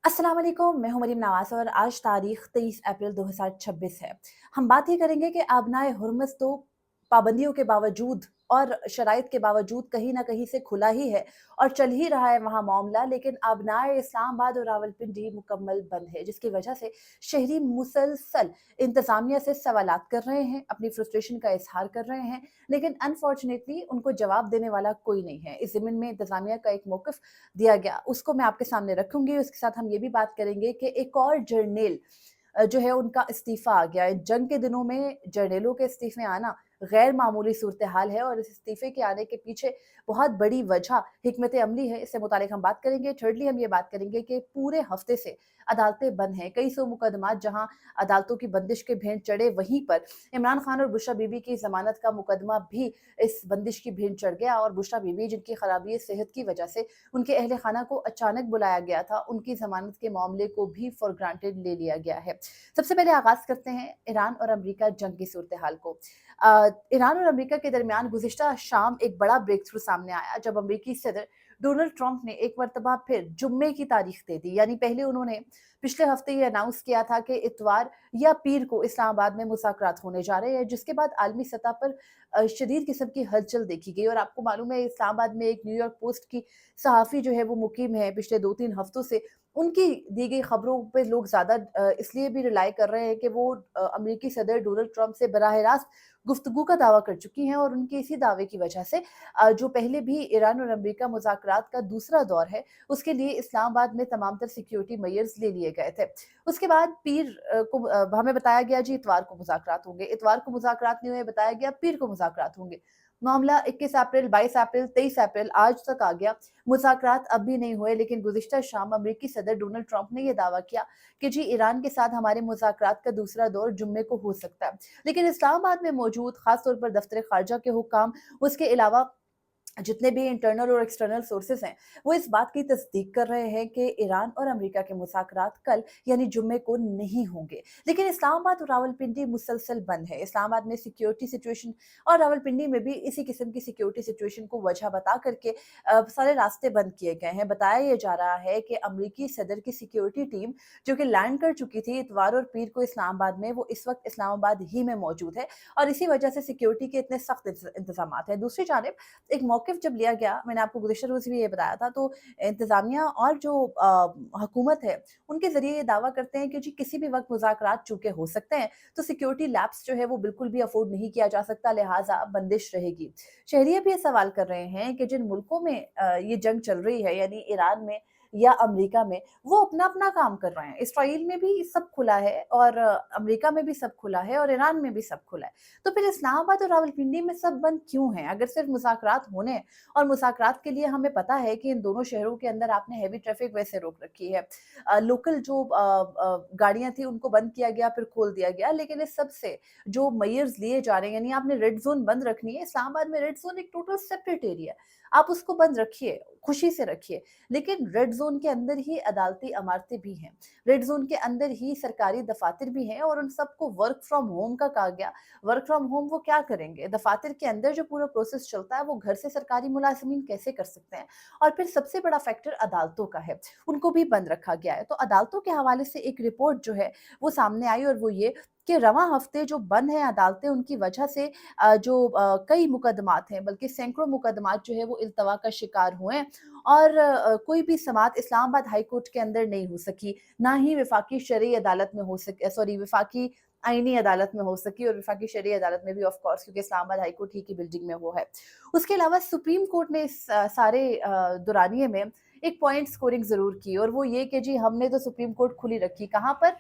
अस्सलाम वालेकुम, मैं हूं मरीम नवाज और आज तारीख 23 अप्रैल 2026 है। हम बात ये करेंगे कि आबनाए हुर्मुज़ तो पाबंदियों के बावजूद और शराइत के बावजूद कहीं ना कहीं से खुला ही है और चल ही रहा है वहां मामला, लेकिन आबनाए इस्लामाबाद और रावलपिंडी मुकम्मल बंद है, जिसकी वजह से शहरी मुसलसल इंतजामिया से सवालात कर रहे हैं, अपनी फ्रस्ट्रेशन का इजहार कर रहे हैं, लेकिन अनफॉर्चुनेटली उनको जवाब देने वाला कोई नहीं है। इस ज़मीन में इंतजामिया का एक मौक़िफ़ दिया गया, उसको मैं आपके सामने रखूंगी। उसके साथ हम ये भी बात करेंगे कि एक और जर्नेल जो है उनका इस्तीफा आ गया है। जंग के दिनों में जर्नेलों के इस्तीफे आना गैर मामूली सूरत हाल है और इस इस्तीफे के आने के पीछे बहुत बड़ी वजह हिकमत अमली है। इससे मुतालिक हम बात करेंगे। थर्डली हम ये बात करेंगे कि पूरे हफ्ते से अदालतें बंद हैं, कई सौ मुकदमात जहां अदालतों की बंदिश के भेंट चढ़े, वहीं पर इमरान खान और बुशरा बीबी की जमानत का मुकदमा भी इस बंदिश की भेंट चढ़ गया और बुशरा बीबी जिनकी खराबी सेहत की वजह से उनके अहले खाना को अचानक बुलाया गया था, उनकी जमानत के मामले को भी फॉर ग्रांटेड ले लिया गया है। सबसे पहले आगाज करते हैं ईरान और अमेरिका जंग की सूरत हाल को। ईरान और अमेरिका के दरमियान गुज़िश्ता शाम एक बड़ा ब्रेक थ्रू सामने आया जब अमेरिकी सदर डोनाल्ड ट्रंप ने एक मरतबा फिर जुम्मे की तारीख दे दी। यानी पहले उन्होंने पिछले हफ्ते ये अनाउंस किया था कि इतवार या पीर को इस्लामाबाद में मुज़ाकरात होने जा रहे हैं, जिसके बाद आलमी सतह पर शदीद किस्म की हलचल देखी गई। और आपको मालूम है, इस्लामाबाद में एक न्यूयॉर्क पोस्ट की सहाफ़ी जो है वो मुकीम है पिछले 2-3 हफ्तों से। उनकी दी गई खबरों पे लोग ज़्यादा इसलिए भी रिलाई कर रहे हैं कि वो अमेरिकी सदर डोनाल्ड ट्रंप से बराह रास्त गुफ्तगू का दावा कर चुकी हैं और उनके इसी दावे की वजह से जो पहले भी ईरान और अमेरिका मुज़ाकरात का दूसरा दौर है, उसके लिए इस्लामाबाद में तमाम तर सिक्योरिटी मेजर्स ले लिए गए थे। उसके बाद पीर को हमें बताया गया जी इतवार को मुज़ाकरात होंगे, इतवार को मुज़ाकरात नहीं हुए, बताया गया पीर को मुज़ाकरात होंगे। मामला 21 अप्रैल, 22 अप्रैल, 23 अप्रैल आज तक आ गया। मुज़ाकरात अब भी नहीं हुए, लेकिन गुज़िश्ता शाम अमेरिकी सदर डोनाल्ड ट्रंप ने ये दावा किया कि जी ईरान के साथ हमारे मुज़ाकरात का दूसरा दौर जुम्मे को हो सकता है। लेकिन इस्लामाबाद में मौजूद खास तौर पर दफ्तर खारजा के हुक्काम, उसके अलावा जितने भी इंटरनल और एक्सटर्नल सोर्सेस हैं, वो इस बात की तस्दीक कर रहे हैं कि ईरान और अमेरिका के मुज़ाकरात कल यानी जुम्मे को नहीं होंगे। लेकिन इस्लामाबाद और रावलपिंडी मुसलसल बंद है। इस्लामाबाद में सिक्योरिटी सिचुएशन और रावलपिंडी में भी इसी किस्म की सिक्योरिटी सिचुएशन को वजह बता करके सारे रास्ते बंद किए गए हैं। बताया ये जा रहा है कि अमेरिकी सदर की सिक्योरिटी टीम जो कि लैंड कर चुकी थी इतवार और पीर को इस्लामाबाद में, वो इस वक्त इस्लामाबाद ही में मौजूद है और इसी वजह से सिक्योरिटी के इतने सख्त इंतजामात हैं। दूसरी जानिब एक मौक़िफ़ जब लिया गया, मैंने आपको गुज़िश्ता रोज़ भी ये बताया था, तो इंतज़ामिया और जो हुकूमत है, उनके ज़रिए ये दावा करते हैं कि जी किसी भी वक़्त मुज़ाकरात चूँकि हो सकते हैं, तो सिक्योरिटी लैप्स जो है वो बिल्कुल भी अफ़ोर्ड नहीं किया जा सकता, लिहाज़ा बंदिश रहेगी। शहरिये भी ये सवाल कर रहे हैं कि जिन मुल्कों में ये जंग चल रही है, यानी ईरान में या अमेरिका में, वो अपना-अपना काम कर रहे हैं। इसराइल में भी सब खुला है और अमेरिका में भी सब खुला है और ईरान में भी सब खुला है। तो फिर इस्लामाबाद और रावलपिंडी में सब बंद क्यों हैं? अगर सिर्फ मुज़ाकरात होने हैं और मुज़ाकरात के लिए हमें पता है कि इन दोनों शहरों के अंदर आपने हेवी ट्रैफ़िक वैसे रोक रखी है। लोकल जो गाड़ियाँ थी उनको बंद किया गया, फिर खोल दिया गया। लेकिन इस सब से जो मेजर्स लिए जा रहे हैं, यानी आपने रेड ज़ोन बंद रखनी है। इस्लामाबाद में रेड ज़ोन एक टोटल सेपरेट एरिया है। आप उसको बंद रखिए, खुशी से रखिए। लेकिन रेड ज़ोन के अंदर ही अदालती इमारतें भी हैं। रेड ज़ोन के अंदर ही सरकारी दफ़ातर भी हैं और उन सबको वर्क फ्रॉम होम का कहा गया। वर्क फ्रॉम होम वो क्या करेंगे? दफ़ातर के अंदर जो पूरा प्रोसेस चलता है, वो घर से सरकारी मुलाज़िमीन कैसे कर सकते हैं? और फिर सबसे बड़ा फैक्टर अदालतों का है, उनको भी बंद रखा गया है। तो अदालतों के हवाले से एक रिपोर्ट जो है, वो सामने आई और वो ये कि रवां हफ्ते जो बंद हैं अदालतें, उनकी वजह से जो कई मुकदमात हैं, बल्कि सैकड़ों मुकदमात जो है वो इल्तवा का शिकार हुए हैं और कोई भी समाअत इस्लामाबाद हाई कोर्ट के अंदर नहीं हो सकी, ना ही वफाकी शरई अदालत में हो सक सॉरी वफाकी आईनी अदालत में हो सकी और वफाकी शरई अदालत में भी ऑफ कोर्स, क्योंकि इस्लामाबाद हाई कोर्ट ही की बिल्डिंग में वो है। उसके अलावा सुप्रीम कोर्ट ने इस सारे दौरानिए में एक पॉइंट स्कोरिंग ज़रूर की और वो ये कि जी हमने तो सुप्रीम कोर्ट खुली रखी। कहाँ पर?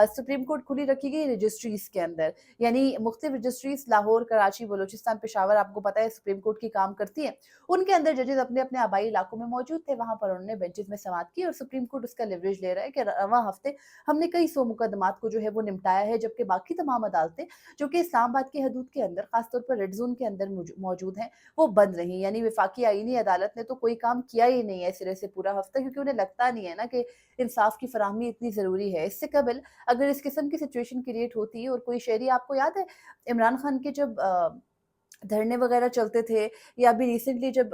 सुप्रीम कोर्ट खुली रखी गई रजिस्ट्रीज़ के अंदर, यानी मुख्तलिफ रजिस्ट्रीज़ लाहौर, कराची, बलूचिस्तान, पेशावर, आपको पता है सुप्रीम कोर्ट की काम करती हैं। उनके अंदर जजेस अपने-अपने आबाई इलाकों में मौजूद थे, वहाँ पर उन्होंने बेंचेस में समाअत की और सुप्रीम कोर्ट उसका लिवरेज ले रहा है कि रवां हफ्ते हमने कई सौ मुकदमात को जो है वो निपटाया है, जबकि बाकी तमाम अदालतें जो कि इस्लामाबाद की हदूद के अंदर, खास तौर पर रेड ज़ोन के अंदर मौजूद हैं, वो बंद रहीं। यानी वफाकी आईनी अदालत ने तो कोई काम किया ही नहीं है सिरे से पूरा हफ्ता, क्योंकि उन्हें लगता नहीं है ना कि इंसाफ की फराहमी इतनी ज़रूरी है। इससे कबल अगर इस किस्म की सिचुएशन क्रिएट होती और कोई शहरी, आपको याद है इमरान खान के जब धरने वगैरह चलते थे, या अभी रिसेंटली जब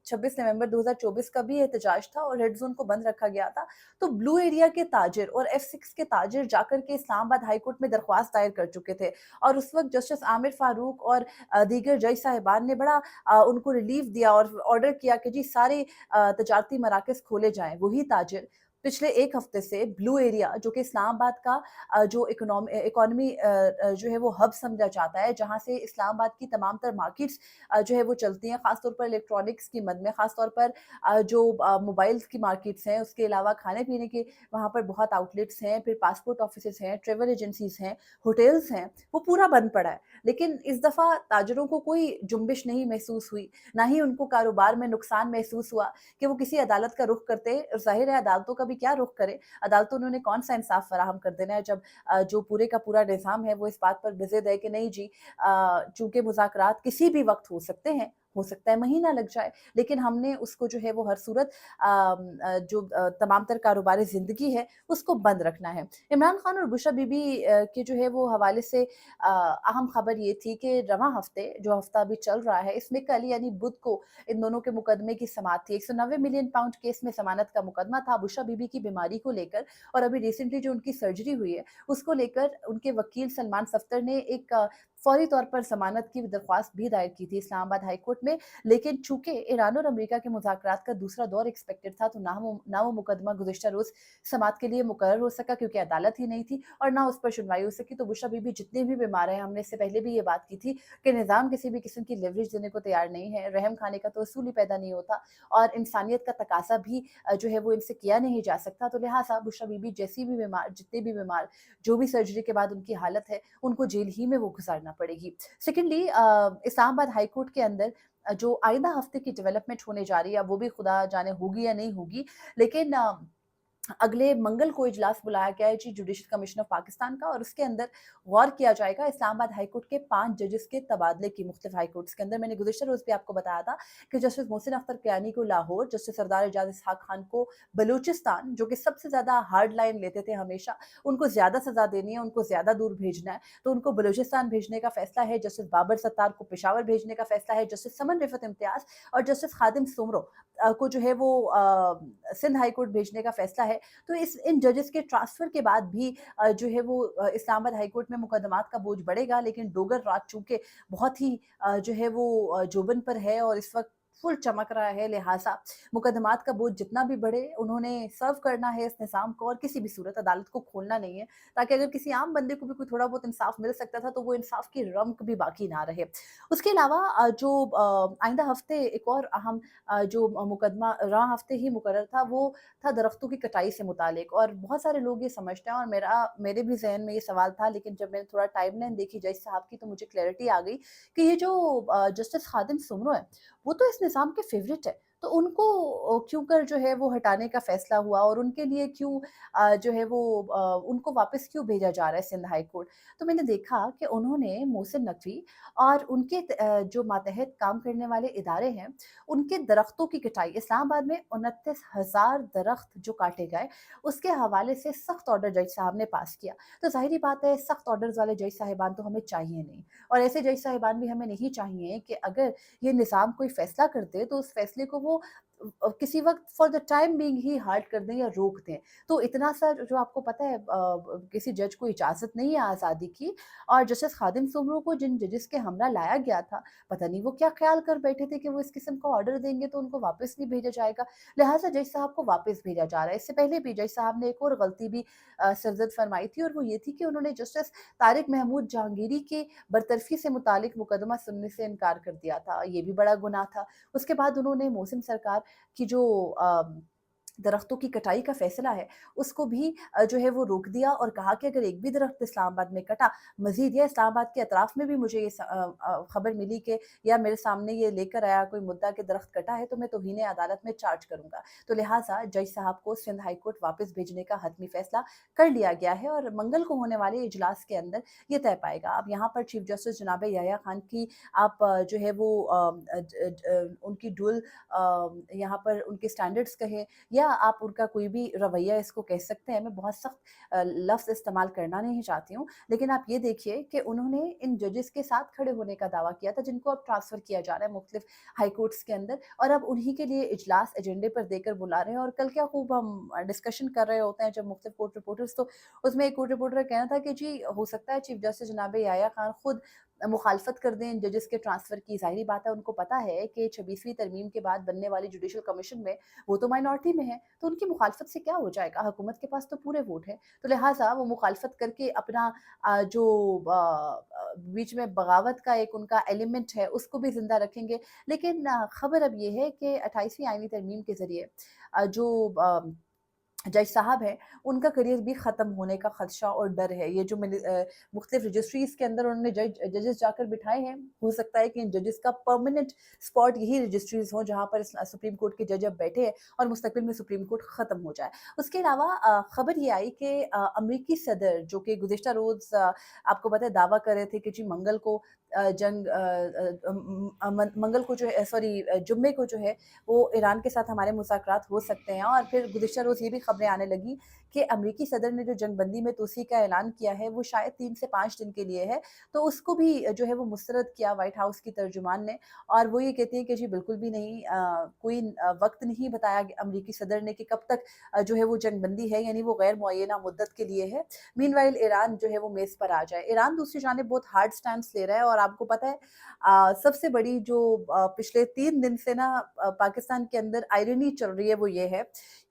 26 नवंबर 2024 का भी एहतजाज था और रेड ज़ोन को बंद रखा गया था, तो ब्लू एरिया के ताजिर और F6 के ताजिर जाकर के इस्लामाबाद हाई कोर्ट में दरख्वास्त दायर कर चुके थे, और उस वक़्त जस्टिस आमिर फ़ारूक और दीगर जज साहिबान ने बड़ा उनको रिलीफ़ दिया और ऑर्डर किया कि जी सारे तजारती मराकज़ खोले जाएँ। वही ताजिर पिछले 1 हफ़्ते से ब्लू एरिया, जो कि इस्लामाबाद का जो इकोनॉमी जो है वो हब समझा जाता है, जहाँ से इस्लामाबाद की तमाम तर मार्केट्स जो है वो चलती हैं, ख़ास तौर पर इलेक्ट्रॉनिक्स की मद में, ख़ास तौर पर जो मोबाइल्स की मार्केट्स हैं, उसके अलावा खाने-पीने के वहाँ पर बहुत आउटलेट्स हैं, फिर पासपोर्ट ऑफ़िसेज़ हैं, ट्रैवल एजेंसीज़ हैं, होटल्स हैं, वो पूरा बंद पड़ा है। लेकिन इस दफ़ा ताजिरों को कोई जुम्बिश नहीं महसूस हुई, ना ही उनको कारोबार में नुकसान महसूस हुआ कि वो किसी अदालत का रुख करते। और ज़ाहिर है अदालतों का भी क्या रुख करें, अदालतों ने उन्हें कौन-सा इंसाफ़ फ़राहम कर देना है, जब जो पूरे का पूरा निज़ाम है वो इस बात पर ज़िद है कि नहीं जी, चूँकि मुज़ाकरात किसी भी वक़्त हो सकते हैं, हो सकता है महीना लग जाए, लेकिन हमने उसको जो है वो हर सूरत जो तमाम तर कारोबारी ज़िंदगी है, उसको बंद रखना है। इमरान खान और बुशरा बीबी के जो है वो हवाले से अहम खबर ये थी कि रवां हफ़्ते, जो हफ़्ता अभी चल रहा है, इसमें कल यानी बुध को इन दोनों के मुकदमे की समाअत थी। 190 मिलियन पाउंड केस में ज़मानत का मुकदमा था बुशरा बीबी की बीमारी को लेकर, और अभी रिसेंटली जो उनकी सर्जरी हुई है, उसको लेकर उनके वकील सलमान सफ्तर ने एक फौरी तौर पर ज़मानत की दरख्वास्त भी दायर की थी इस्लामाबाद हाई कोर्ट में। लेकिन चूँकि ईरान और अमेरिका के मुज़ाकरात का दूसरा दौर एक्सपेक्टेड था, तो ना वो मुकदमा गुज़िश्ता रोज़ समाअत के लिए मुकर्रर हो सका, क्योंकि अदालत ही नहीं थी, और ना उस पर सुनवाई हो सकी। तो बुशरा बीबी जितने भी बीमार हैं, हमने इससे पहले भी ये बात की थी कि निज़ाम किसी भी किस्म की लिवरेज देने को तैयार नहीं है, रहम खाने का तो असूल ही पैदा नहीं होता, और इंसानियत का तकाज़ा भी जो है वो इनसे किया नहीं जा सकता। तो लिहाज़ा बुशरा बीबी जैसी भी बीमार, जितने भी बीमार, जो भी सर्जरी के बाद उनकी हालत है, उनको जेल ही में वो गुज़ारना पड़ेगी। सेकंडली इस्लामाबाद हाई कोर्ट के अंदर जो आइंदा हफ़्ते की डेवलपमेंट होने जा रही है, अब वो भी खुदा जाने होगी या नहीं होगी, लेकिन अगले मंगल को इजलास बुलाया गया है जी जुडिशल कमीशन ऑफ पाकिस्तान का, और उसके अंदर गौर किया जाएगा इस्लामाबाद हाई कोर्ट के 5 जजेस के तबादले की। मुख्तलिफ हाई कोर्ट्स के अंदर मैंने गुज़िश्ता रोज़ भी आपको बताया था कि जस्टिस मोहसिन अख्तर कियानी को लाहौर, जस्टिस सरदार एजाज इसहाक खान को बलूचिस्तान, जो कि सबसे ज़्यादा हार्ड लाइन लेते थे हमेशा, उनको ज़्यादा सज़ा देनी है, उनको ज़्यादा दूर भेजना है, तो उनको बलूचिस्तान भेजने का फ़ैसला है। जस्टिस बाबर सत्तार को पेशावर भेजने का फ़ैसला है। जस्टिस समन रिफ़त इम्तियाज़ और जस्टिस खादिम सुमरो को जो है वो सिंध हाई कोर्ट भेजने का फ़ैसला है। तो इस इन जजेस के ट्रांसफ़र के बाद भी जो है वो इस्लामाबाद हाई कोर्ट में मुकदमात का बोझ बढ़ेगा, लेकिन डोगर राज चूँकि बहुत ही जो है वो जोबन पर है और इस वक़्त फुल चमक रहा है, लिहाज़ा मुकदमात का बोझ जितना भी बढ़े, उन्होंने सर्व करना है इस निज़ाम को, और किसी भी सूरत अदालत को खोलना नहीं है, ताकि अगर किसी आम बंदे को भी कोई थोड़ा बहुत इंसाफ़ मिल सकता था, तो वो इंसाफ़ की रमक भी बाकी ना रहे। उसके अलावा जो आइंदा हफ़्ते एक और अहम जो मुकदमा रवां हफ़्ते ही मुकर्रर था, वो था दरख्तों की कटाई से मुतालिक, और बहुत सारे लोग ये समझते हैं, और मेरे भी ज़हन में ये सवाल था, लेकिन जब मैंने थोड़ा टाइमलाइन देखी जज साहब की, तो मुझे क्लैरिटी आ गई कि ये जो जस्टिस खादिम सुमरो है, वो तो इस निज़ाम के फ़ेवरेट है, तो उनको क्यों कर जो है वो हटाने का फ़ैसला हुआ, और उनके लिए क्यों जो है वो उनको वापस क्यों भेजा जा रहा है सिंध हाई कोर्ट। तो मैंने देखा कि उन्होंने मोहसिन नकवी और उनके जो मातहत काम करने वाले इदारे हैं, उनके दरख्तों की कटाई, इस्लामाबाद में 29,000 दरख्त जो काटे गए, उसके हवाले से सख्त ऑर्डर जज साहब ने पास किया। तो ज़ाहिर-सी बात है, सख्त ऑर्डर्स वाले जज साहिबान तो हमें चाहिए नहीं, और ऐसे जज साहिबान भी हमें नहीं चाहिए कि अगर ये निज़ाम कोई फ़ैसला कर दे, तो उस फ़ैसले को वो किसी वक़्त for the time being he halt कर दें या रोक दें। तो इतना सा जो आपको पता है, किसी जज को इजाज़त नहीं है आज़ादी की, और जस्टिस खादिम सुमरो को जिन जजेस के हमरा लाया गया था, पता नहीं वो क्या ख़्याल कर बैठे थे कि वो इस किस्म का ऑर्डर देंगे तो उनको वापस नहीं भेजा जाएगा। लिहाज़ा जज साहब को वापस भेजा जा रहा है। इससे पहले भी जज साहब ने एक और गलती भी सरज़द फ़रमाई थी, और वो ये थी कि उन्होंने जस्टिस तारिक महमूद जहांगीरी के बरतरफ़ी से मुतालिक मुकदमा सुनने से इनकार कर दिया था। ये भी बड़ा गुनाह था। उसके बाद उन्होंने मोहसिन सरकार की जो दरख्तों की कटाई का फ़ैसला है, उसको भी जो है वो रोक दिया, और कहा कि अगर एक भी दरख्त इस्लामाबाद में कटा, मज़ीद या इस्लामाबाद के अतराफ़ में भी मुझे ये खबर मिली कि या मेरे सामने ये लेकर आया कोई मुद्दा कि दरख्त कटा है, तो मैं तौहीन अदालत में चार्ज करूँगा। तो लिहाज़ा जज साहब को सिंध हाई कोर्ट वापस भेजने का हतमी फ़ैसला कर लिया गया है, और मंगल को होने वाले इजलास के अंदर ये तय पाएगा। अब यहाँ पर चीफ़ जस्टिस जनाब याह्या खान की आप जो है वो उनकी डुअल यहाँ पर उनके स्टैंडर्ड्स कहें, या रवैया, आप उनका कोई भी रवैया इसको कह सकते हैं, मैं बहुत सख्त लफ्ज़ इस्तेमाल करना नहीं चाहती हूँ, लेकिन आप ये देखिए कि उन्होंने इन जजेस के साथ खड़े होने का दावा किया था, जिनको अब ट्रांसफ़र किया जा रहा है मुख्तलिफ हाई कोर्ट्स के अंदर, और अब उन्हीं के लिए इजलास एजेंडे पर देकर बुला रहे हैं। और कल क्या खूब हम डिस्कशन कर रहे होते हैं जब मुख्तलिफ कोर्ट रिपोर्टर्स, तो उसमें एक कोर्ट रिपोर्टर का कहना था कि जी हो सकता है चीफ जस्टिस जनाब याह्या खान खुद मुखालफत कर दें इन जजेस के ट्रांसफ़र की। ज़ाहिरी बात है, उनको पता है कि 26वीं तरमीम के बाद बनने वाली जुडिशल कमीशन में वो तो माइनॉरिटी में है, तो उनकी मुखालफत से क्या हो जाएगा? हुकूमत के पास तो पूरे वोट हैं, तो लिहाज़ा वो मुखालफत करके अपना बीच में बगावत का एक उनका एलिमेंट है, उसको भी ज़िंदा रखेंगे। लेकिन खबर अब ये है कि 28वीं आईनी तरमीम के ज़रिए जो जज साहब हैं, उनका करियर भी ख़त्म होने का ख़दशा और डर है। ये जो मुख्तलिफ रजिस्ट्रीज़ के अंदर उन्होंने जजेस जाकर बिठाए हैं, हो सकता है कि इन जजेस का परमानेंट स्पॉट यही रजिस्ट्रीज़ हों जहाँ पर सुप्रीम कोर्ट के जज अब बैठे हैं और मुस्तक़बिल में सुप्रीम कोर्ट ख़त्म हो जाए। उसके अलावा ख़बर ये आई कि अमरीकी सदर जो कि गुज़िश्ता रोज़ आपको पता है दावा कर रहे थे कि जी मंगल को मंगल को जो है जुम्मे को जो है वो ईरान के साथ हमारे मुज़ाकरात हो सकते हैं। और फिर गुज़िश्ता रोज़ ये भी खबरें आने लगी कि अमरीकी सदर ने जो जंगबंदी में तोसी का ऐलान किया है वो शायद 3 से 5 दिन के लिए है, तो उसको भी जो है वो मुस्तरद किया व्हाइट हाउस की तर्जुमान ने। और वो ये कहती है कि जी बिल्कुल भी नहीं, कोई वक्त नहीं बताया अमरीकी सदर ने कि कब तक जो है वो जंगबंदी है, यानी वो गैर मुअय्यना मुद्दत के लिए है। मीनवाइल ईरान जो है वो मेज़ पर आ जाए। ईरान दूसरी जानिब बहुत हार्ड स्टैंड्स ले रहा है, और आपको पता है सबसे बड़ी जो पिछले 3 दिन से ना पाकिस्तान के अंदर आयरनी चल रही है वो ये है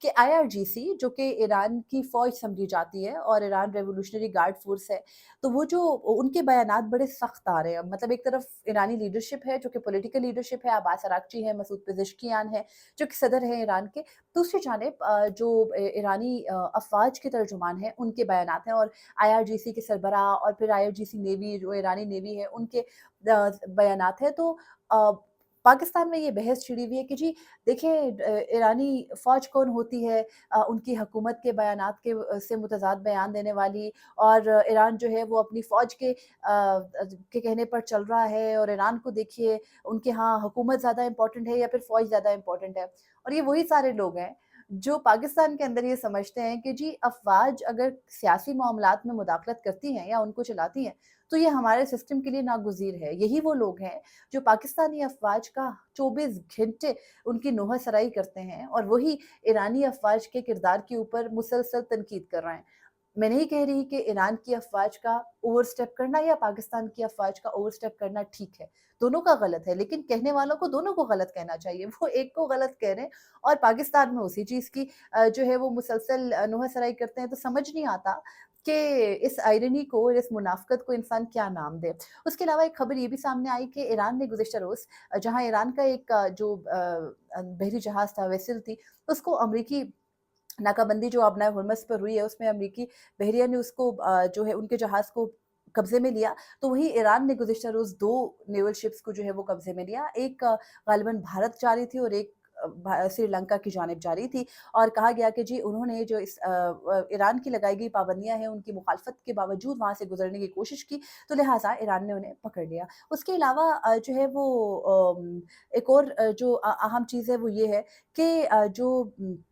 कि आईआरजीसी जो कि ईरान की फ़ौज समझी जाती है और ईरान रेवोल्यूशनरी गार्ड फ़ोर्स है, तो वो जो उनके बयानात बड़े सख्त आ रहे हैं। मतलब एक तरफ ईरानी लीडरशिप है जो कि पॉलिटिकल लीडरशिप है, अब्बास अरागची है, मसूद पेज़ेश्कियान है जो कि सदर हैं ईरान के। दूसरी जानिब जो ईरानी अफ़वाज के तर्जुमान हैं उनके बयानात हैं, और आईआरजीसी के सरबराह और फिर आईआरजीसी नेवी जो ईरानी नेवी है उनके बयानात हैं। तो अ, पाकिस्तान में ये बहस छिड़ी हुई है कि जी देखिए ईरानी फ़ौज कौन होती है, उनकी हुकूमत के बयानात के से मुतज़ाद बयान देने वाली, और ईरान जो है वो अपनी फ़ौज के कहने पर चल रहा है, और ईरान को देखिए उनके यहाँ हुकूमत ज़्यादा इम्पोर्टेंट है या फिर फ़ौज ज़्यादा इम्पोर्टेंट है। और ये वही सारे लोग हैं जो पाकिस्तान के अंदर ये समझते हैं कि जी अफ़वाज अगर सियासी मामलात में मुदाखलत करती हैं या उनको चलाती हैं, तो ये हमारे सिस्टम के लिए नागुज़ीर है। यही वो लोग हैं जो पाकिस्तानी अफ़वाज का 24 घंटे उनकी नोहरसराई करते हैं, और वही ईरानी अफ़वाज के किरदार के ऊपर मुसलसल तनकीद कर रहे हैं। मैं नहीं कह रही कि ईरान की अफ़वाज का ओवरस्टेप करना या पाकिस्तान की अफ़वाज का ओवरस्टेप करना ठीक है। दोनों का गलत है, लेकिन कहने वालों को दोनों को गलत कहना चाहिए। वो एक को गलत कह रहे हैं और पाकिस्तान में उसी चीज़ की जो है वो मुसलसल नोहरसराई करते हैं, तो समझ नहीं आता कि इस आयरनी को और इस मुनाफ़िक़त को इंसान क्या नाम दे। उसके अलावा एक खबर ये भी सामने आई कि ईरान ने गुज़िश्ता रोज़ जहाँ ईरान का एक बहरी जहाज़ था, वेसल थी, उसको अमरीकी नाकाबंदी जो अब हुर्मस पर हुई है, उसमें अमरीकी बहरिया ने उसको जो है उनके जहाज़ को कब्ज़े में लिया। तो वहीं ईरान ने गुज़िश्ता रोज़ 2 नेवल शिप्स को जो है वो कब्ज़े में लिया। एक ग़ालिबन भारत जा रही थी और एक श्रीलंका की जानिब जा रही थी, और कहा गया कि जी उन्होंने जो ईरान की लगाई गई पाबंदियाँ हैं, उनकी मुखालफत के बावजूद वहाँ से गुज़रने की कोशिश की, तो लिहाज़ा ईरान ने उन्हें पकड़ लिया। उसके अलावा जो है वो एक और जो अहम चीज़ है वो ये है कि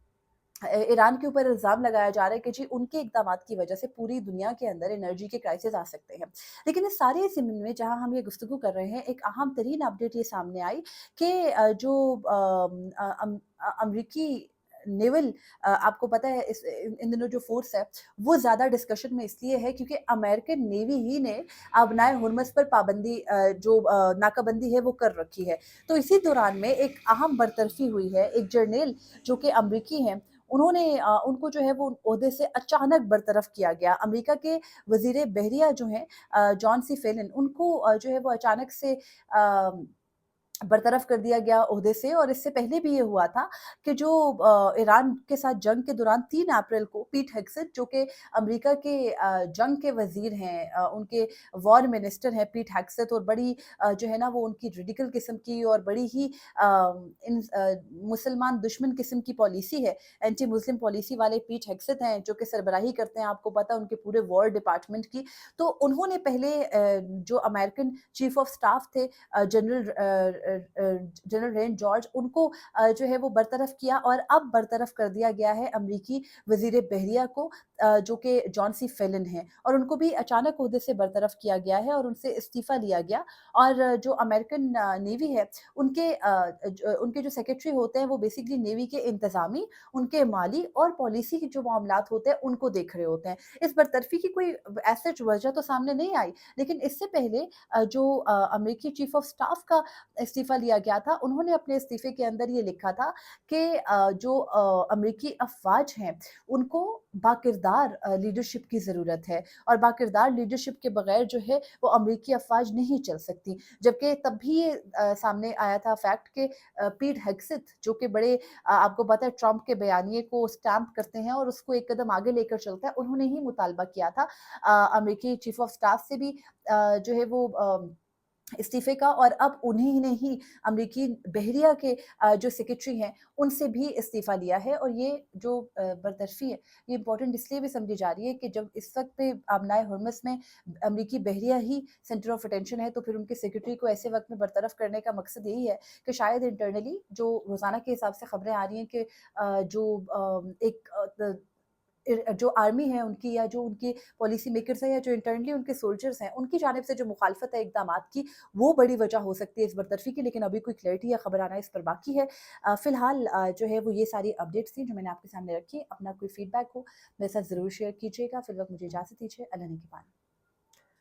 ईरान के ऊपर इल्ज़ाम लगाया जा रहा है कि जी उनके इक़दामात की वजह से पूरी दुनिया के अंदर एनर्जी के क्राइसिस आ सकते हैं। लेकिन इस सारे ज़िम्न में जहाँ हम ये गुफ्तगू कर रहे हैं, एक अहम तरीन अपडेट ये सामने आई कि अमरीकी नेवल आपको पता है इन दिनों जो फ़ोर्स है, वो ज़्यादा डिस्कशन में इसलिए है क्योंकि अमेरिकन नेवी ही ने अबनाए हुर्मुज़ पर पाबंदी नाकाबंदी है वो कर रखी है। तो इसी दौरान में एक अहम बरतरफ़ी हुई है, एक जर्नेल जो कि अमरीकी हैं, उन्होंने उनको जो है वो ओहदे से अचानक बरतरफ किया गया। अमेरिका के वज़ीर बहरिया जो हैं जॉन सी फेलिन, उनको जो है वो अचानक से बरतरफ कर दिया गया ओहदे से। और इससे पहले भी ये हुआ था कि जो ईरान के साथ जंग के दौरान 3 अप्रैल को पीट हेग्सेट जो कि अमेरिका के जंग के वज़ीर हैं, उनके वॉर मिनिस्टर हैं पीट हेग्सेट, और बड़ी जो है ना वो उनकी रेडिकल किस्म की और बड़ी ही मुसलमान दुश्मन किस्म की पॉलिसी है, एंटी मुस्लिम पॉलिसी वाले पीट हेग्सेट हैं जो कि सरबराही करते हैं आपको पता है उनके पूरे वॉर डिपार्टमेंट की। तो उन्होंने पहले जो अमेरिकन चीफ ऑफ स्टाफ थे जनरल जनरल रेन जॉर्ज उनको जो है वो बरतरफ किया और अब बरतरफ कर दिया गया है अमरीकी वज़ीर बहरिया को, जो कि जॉन सी फेलिन हैं, और उनको भी अचानक ओहदे से बरतरफ किया गया है और उनसे इस्तीफ़ा लिया गया। और जो अमेरिकन नेवी है उनके जो सेक्रेटरी होते हैं वो बेसिकली नेवी के इंतज़ामी, उनके माली और पॉलिसी के जो मामलात होते हैं उनको देख रहे होते हैं। इस बरतरफ़ी की कोई एज़ सच वजह तो सामने नहीं आई, लेकिन इससे पहले जो अमेरिकी चीफ़ ऑफ स्टाफ का इस्तीफ़ा लिया गया था, उन्होंने अपने इस्तीफ़े के अंदर ये लिखा था कि जो अमेरिकी अफ़वाज हैं, उनको बाकिरदार लीडरशिप की ज़रूरत है और बाकिरदार लीडरशिप के बगैर जो है वो अमेरिकी अफ़वाज नहीं चल सकती। जबकि तब भी ये सामने आया था फैक्ट कि पीट हेग्सेथ जो कि बड़े आपको पता है ट्रंप के बयानिए को स्टैम्प करते हैं और उसको एक कदम आगे लेकर चलता है, उन्होंने ही मुतालबा किया था अमेरिकी चीफ़ ऑफ स्टाफ से भी जो है वो इस्तीफ़े का, और अब उन्हीं ने ही अमरीकी बहरिया के जो सेक्रेटरी हैं, उनसे भी इस्तीफ़ा लिया है। और ये जो बरतरफ़ी है, ये इम्पोर्टेंट इसलिए भी समझी जा रही है कि जब इस वक़्त पे आबनाए हुर्मुज़ में अमरीकी बहरिया ही सेंटर ऑफ़ अटेंशन है, तो फिर उनके सेक्रेटरी को ऐसे वक़्त में बरतरफ़ करने का मकसद यही है कि शायद इंटरनली जो रोज़ाना के हिसाब से ख़बरें आ रही हैं कि जो एक जो आर्मी है उनकी, या जो उनके पॉलिसी मेकर्स हैं, या जो इंटरनली उनके सोल्जर्स हैं, उनकी जानिब से जो मुखालफत है इक़दामात की, वो बड़ी वजह हो सकती है इस बरतरफ़ी की, लेकिन अभी कोई क्लैरिटी या ख़बर आना इस पर बाकी है। फ़िलहाल जो है वो ये सारी अपडेट्स थी जो मैंने आपके सामने रखी। अपना कोई फ़ीडबैक हो मेरे साथ ज़रूर शेयर कीजिएगा। फ़िलहाल मुझे इजाज़त दीजिए। अल्लाह ने के पानी।